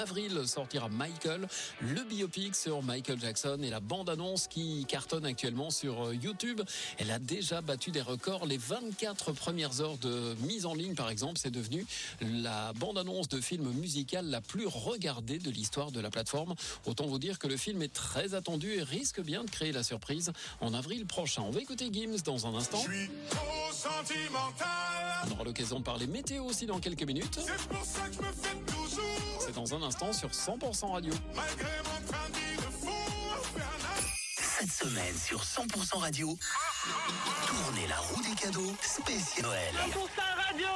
Avril sortira Michael, le biopic sur Michael Jackson et la bande-annonce qui cartonne actuellement sur YouTube. Elle a déjà battu des records. Les 24 premières heures de mise en ligne, par exemple, c'est devenu la bande-annonce de film musical la plus regardée de l'histoire de la plateforme. Autant vous dire que le film est très attendu et risque bien de créer la surprise en avril prochain. On va écouter Gims dans un instant. Je suis trop sentimental. On aura l'occasion de parler météo aussi dans quelques minutes. C'est pour ça que je me fais toujours. C'est dans un instant sur 100% Radio. Malgré mon train de vie de fou infernal. Cette semaine sur 100% Radio, tournez la roue des cadeaux spécial Noël. 100% Radio.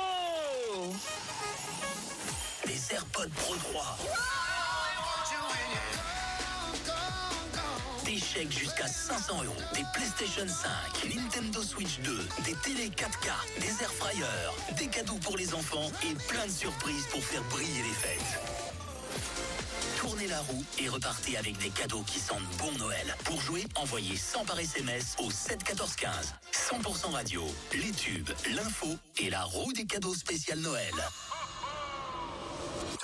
Les AirPods Pro 3. Des chèques jusqu'à 500 €, des PlayStation 5, Nintendo Switch 2, des télé 4K, des airfryers, des cadeaux pour les enfants et plein de surprises pour faire briller les fêtes. Tournez la roue et repartez avec des cadeaux qui sentent bon Noël. Pour jouer, envoyez 100 par SMS au 7 14 15. 100% Radio, les tubes, l'info et la roue des cadeaux spécial Noël. 2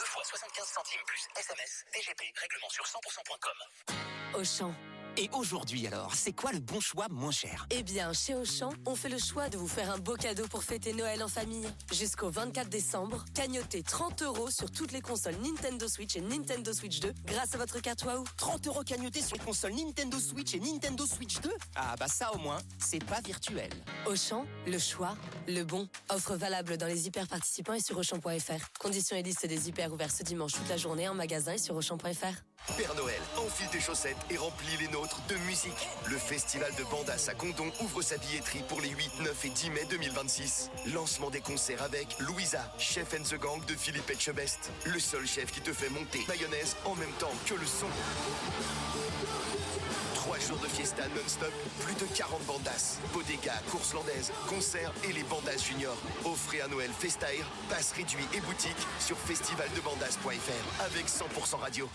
fois 75 centimes plus SMS, DGP, règlement sur 100%.com. Auchan. Et aujourd'hui alors, c'est quoi le bon choix moins cher? Eh bien, chez Auchan, on fait le choix de vous faire un beau cadeau pour fêter Noël en famille. Jusqu'au 24 décembre, cagnotez 30 € sur toutes les consoles Nintendo Switch et Nintendo Switch 2 grâce à votre carte Wahoo. 30 € cagnotés sur les consoles Nintendo Switch et Nintendo Switch 2? Ah bah ça au moins, c'est pas virtuel. Auchan, le choix, le bon. Offre valable dans les hyper participants et sur Auchan.fr. Conditions et liste des hyper ouverts ce dimanche toute la journée en magasin et sur Auchan.fr. Père Noël, enfile tes chaussettes et remplis les nôtres de musique. Le festival de Bandas à Condon ouvre sa billetterie pour les 8, 9 et 10 mai 2026. Lancement des concerts avec Louisa, Chef and the Gang de Philippe Etchebest. Le seul chef qui te fait monter mayonnaise en même temps que le son. 3 jours de fiesta non-stop, plus de 40 bandas, bodega, course landaise, concerts et les bandas juniors. Offrez à Noël Festair, passe réduit et boutique sur festivaldebandas.fr avec 100% Radio.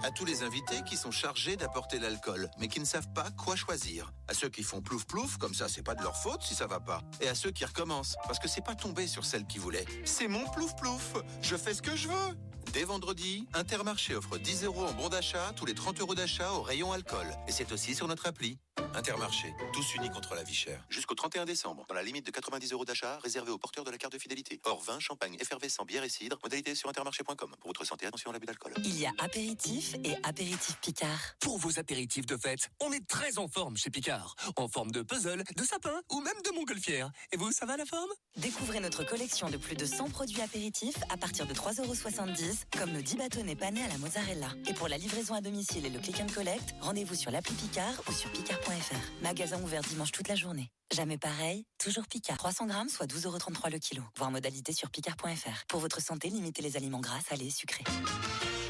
À tous les invités qui sont chargés d'apporter l'alcool, mais qui ne savent pas quoi choisir. À ceux qui font plouf plouf, comme ça c'est pas de leur faute si ça va pas. Et à ceux qui recommencent, parce que c'est pas tombé sur celle qui voulait. C'est mon plouf plouf, je fais ce que je veux. Dès vendredi, Intermarché offre 10 € en bon d'achat, tous les 30 € d'achat au rayon alcool. Et c'est aussi sur notre appli. Intermarché, tous unis contre la vie chère. Jusqu'au 31 décembre, dans la limite de 90 € d'achat, réservé aux porteurs de la carte de fidélité. Hors vin, champagne, effervescent, bière et cidre. Modalité sur intermarché.com. Pour votre santé, attention à l'abus d'alcool. Il y a apéritif et apéritif Picard. Pour vos apéritifs de fête, on est très en forme chez Picard. En forme de puzzle, de sapin ou même de montgolfière. Et vous, ça va la forme? Découvrez notre collection de plus de 100 produits apéritifs à partir de 3,70 €, comme le 10 bâtonnets panés à la mozzarella. Et pour la livraison à domicile et le click and collect, rendez-vous sur l'appli Picard ou sur picard.fr. Magasin ouvert dimanche toute la journée. Jamais pareil, toujours Picard. 300 grammes, soit 12,33 € le kilo. Voir modalité sur picard.fr. Pour votre santé, limitez les aliments gras, salés et sucrés.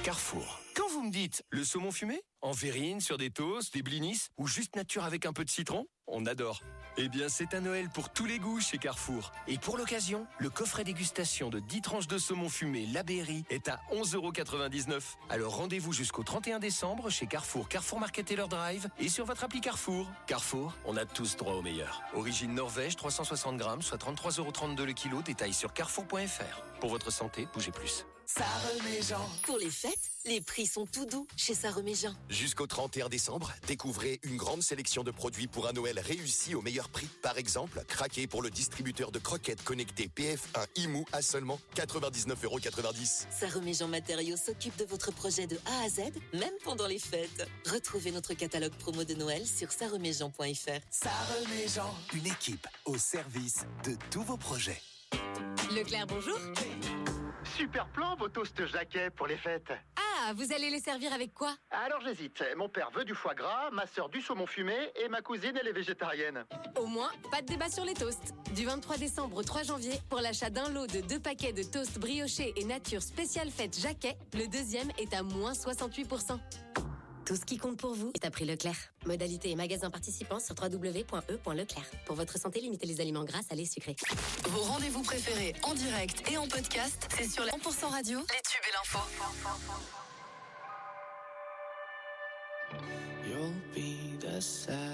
Carrefour. Quand vous me dites le saumon fumé, en verrine, sur des toasts, des blinis, ou juste nature avec un peu de citron, on adore. Eh bien, c'est un Noël pour tous les goûts chez Carrefour. Et pour l'occasion, le coffret dégustation de 10 tranches de saumon fumé La Berry est à 11,99 €. Alors rendez-vous jusqu'au 31 décembre chez Carrefour, Carrefour Market Taylor Drive et sur votre appli Carrefour. Carrefour, on a tous droit au meilleur. Origine Norvège, 360 grammes, soit 33,32 € le kilo. Détail sur carrefour.fr. Pour votre santé, bougez plus. Saint-Reméjean. Pour les fêtes, les prix sont tout doux chez Saint-Reméjean. Jusqu'au 31 décembre, découvrez une grande sélection de produits pour un Noël réussi au meilleur prix. Par exemple, craquez pour le distributeur de croquettes connecté PF1 IMU à seulement 99,90 €. Saint-Reméjean Matériaux s'occupe de votre projet de A à Z, même pendant les fêtes. Retrouvez notre catalogue promo de Noël sur saintreméjean.fr. Saint-Reméjean, une équipe au service de tous vos projets. Leclerc, bonjour. Super plan, vos toasts Jacquet pour les fêtes. Ah, vous allez les servir avec quoi? Alors j'hésite. Mon père veut du foie gras, ma sœur du saumon fumé et ma cousine, elle est végétarienne. Au moins, pas de débat sur les toasts. Du 23 décembre au 3 janvier, pour l'achat d'un lot de 2 paquets de toasts briochés et nature spéciale fête Jacquet, le deuxième est à moins 68%. Tout ce qui compte pour vous est à prix Leclerc. Modalité et magasins participants sur www.e.leclerc. Pour votre santé, limitez les aliments gras, salés, sucrés. Vos rendez-vous préférés en direct et en podcast, c'est sur la 100% Radio, les tubes et l'info. You'll be the sad